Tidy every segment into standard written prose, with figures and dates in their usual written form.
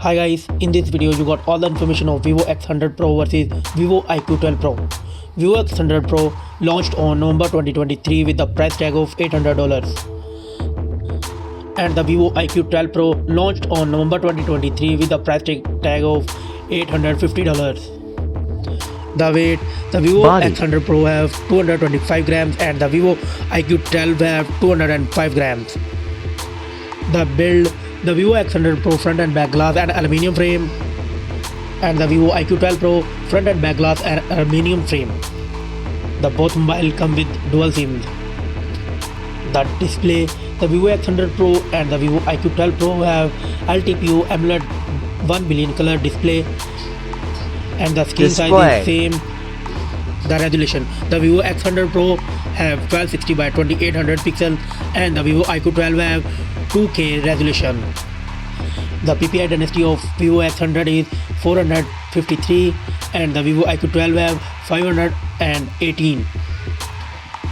Hi guys, in this video you got all the information of Vivo X100 Pro versus Vivo IQOO 12 Pro. Vivo X100 Pro launched on November 2023 with the price tag of $800. And the Vivo IQOO 12 Pro launched on November 2023 with the price tag of $850. The weight, the Vivo X100 Pro have 225 grams and the Vivo IQOO 12 have 205 grams. The build, the Vivo X100 Pro front and back glass and aluminium frame, and the Vivo IQOO 12 Pro front and back glass and aluminium frame. The both mobile come with dual SIMs. The display, the Vivo X100 Pro and the Vivo IQOO 12 Pro have LTPO AMOLED 1 billion color display, and the screen size is same. The resolution, the Vivo X100 Pro have 1260 by 2800 pixels and the Vivo IQOO 12 have 2K resolution. The PPI density of Vivo X100 is 453 and the Vivo IQOO 12 have 518.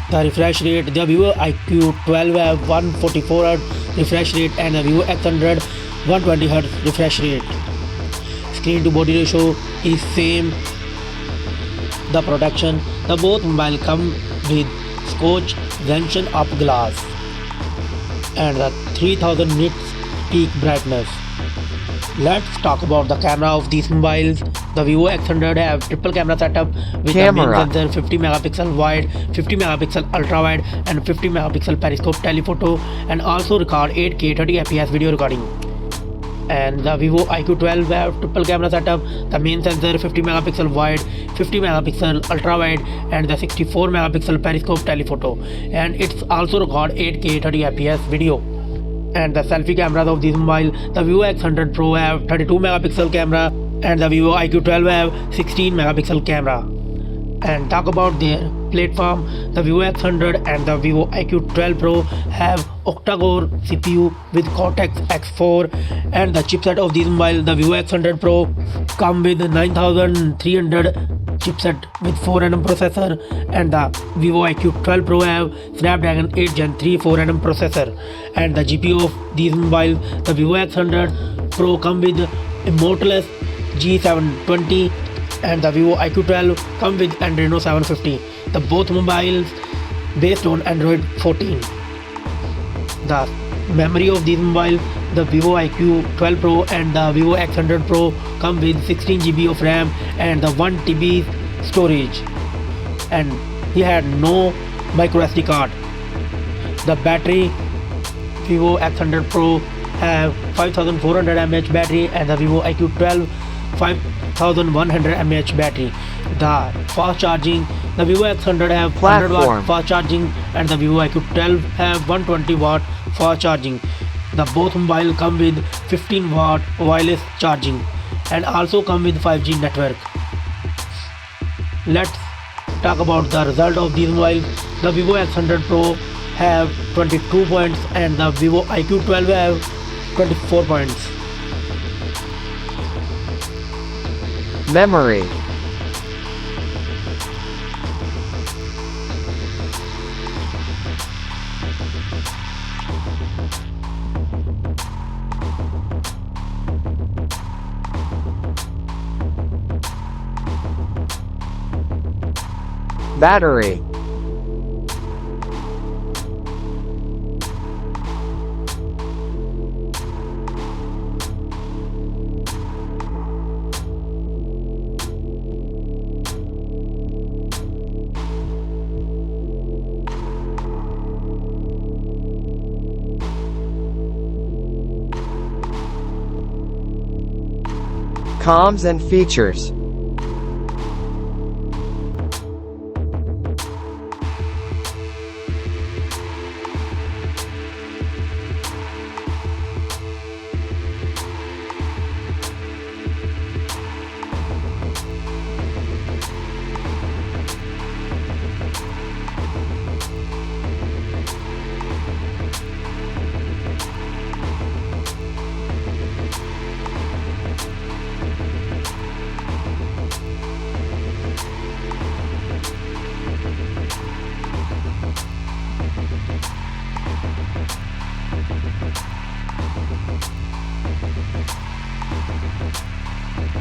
The refresh rate, the Vivo IQOO 12 have 144Hz refresh rate and the Vivo X100 120Hz refresh rate. Screen to body ratio is same. The protection, the both mobile come with Scotch Junction up glass and the 3000 nits peak brightness. Let's talk about the camera of these mobiles. The Vivo X100 have triple camera setup with a main sensor 50 megapixel wide, 50 megapixel ultra wide and 50 megapixel periscope telephoto, and also record 8K 30fps video recording. And the Vivo IQOO 12 have triple camera setup, the main sensor 50 megapixel wide, 50 megapixel ultra wide and the 64 megapixel periscope telephoto, and it's also record 8K 30fps video. And the selfie cameras of this mobile, the Vivo X100 Pro have 32 megapixel camera and the Vivo IQOO 12 have 16 megapixel camera. And talk about their platform, the Vivo X100 and the Vivo IQOO 12 Pro have octa-core CPU with Cortex X4, and the chipset of this mobile, the Vivo X100 Pro come with 9300 chipset with 4nm processor, and the Vivo IQOO 12 Pro have Snapdragon 8 Gen 3 4nm processor. And the GPU of these mobile, the Vivo X100 Pro come with Immortals G720 and the Vivo IQOO 12 come with Adreno 750. The both mobiles based on Android 14. The memory of these mobile, the Vivo IQOO 12 Pro and the Vivo X100 Pro come with 16GB of RAM and the 1TB storage, and he had no micro SD card. The battery, Vivo X100 Pro have 5400 mAh battery and the Vivo IQOO 12 5100 mAh battery. The fast charging, the Vivo X100 have 100 watt fast charging and the Vivo IQOO 12 have 120 watt fast charging. The both mobile come with 15 watt wireless charging and also come with 5G network. Let's talk about the result of these mobiles. The Vivo X100 Pro have 22 points and the Vivo IQOO 12 have 24 points. Memory. Battery. Comms and features.